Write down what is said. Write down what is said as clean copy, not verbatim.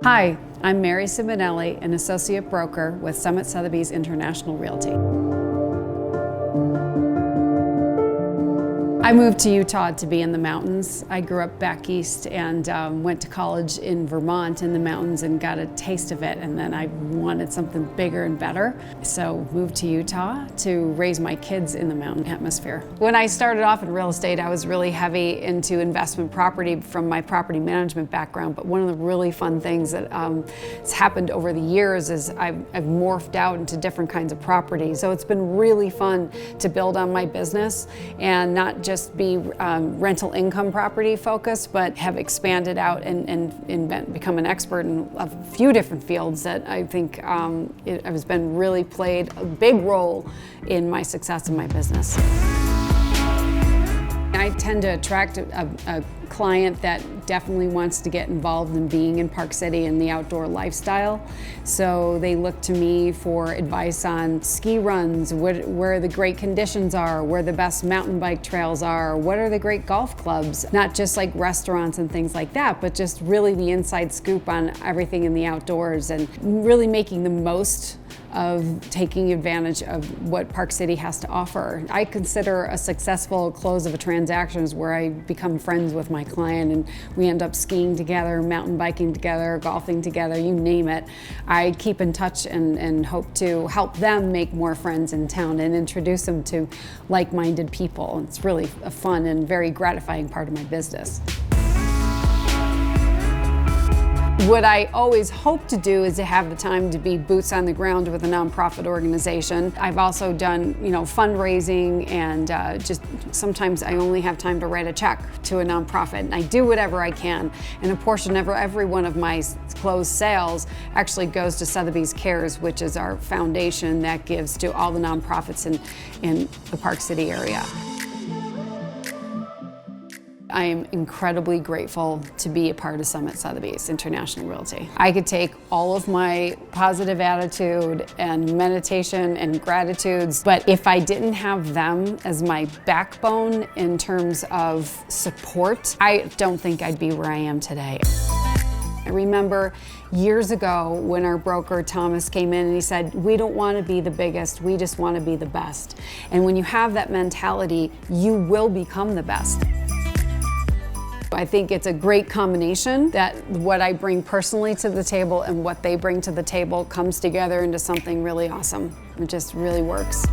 Hi, I'm Mary Simonelli, an associate broker with Summit Sotheby's International Realty. I moved to Utah to be in the mountains. I grew up back east and went to college in Vermont in the mountains and got a taste of it, and then I wanted something bigger and better. So moved to Utah to raise my kids in the mountain atmosphere. When I started off in real estate, I was really heavy into investment property from my property management background, but one of the really fun things that has happened over the years is I've morphed out into different kinds of property. So it's been really fun to build on my business and not just be rental income property focused, but have expanded out and become an expert in a few different fields that I think has been really played a big role in my success in my business. I tend to attract a client that definitely wants to get involved in being in Park City and the outdoor lifestyle. So they look to me for advice on ski runs, where the great conditions are, where the best mountain bike trails are, what are the great golf clubs, not just like restaurants and things like that, but just really the inside scoop on everything in the outdoors and really making the most of taking advantage of what Park City has to offer. I consider a successful close of a transaction is where I become friends with my client and we end up skiing together, mountain biking together, golfing together, you name it. I keep in touch and hope to help them make more friends in town and introduce them to like-minded people. It's really a fun and very gratifying part of my business. What I always hope to do is to have the time to be boots on the ground with a nonprofit organization. I've also done, fundraising and just sometimes I only have time to write a check to a nonprofit, and I do whatever I can. And a portion of every one of my closed sales actually goes to Sotheby's Cares, which is our foundation that gives to all the nonprofits in the Park City area. I am incredibly grateful to be a part of Summit Sotheby's International Realty. I could take all of my positive attitude and meditation and gratitudes, but if I didn't have them as my backbone in terms of support, I don't think I'd be where I am today. I remember years ago when our broker Thomas came in and he said, we don't want to be the biggest, we just want to be the best. And when you have that mentality, you will become the best. I think it's a great combination that what I bring personally to the table and what they bring to the table comes together into something really awesome. It just really works.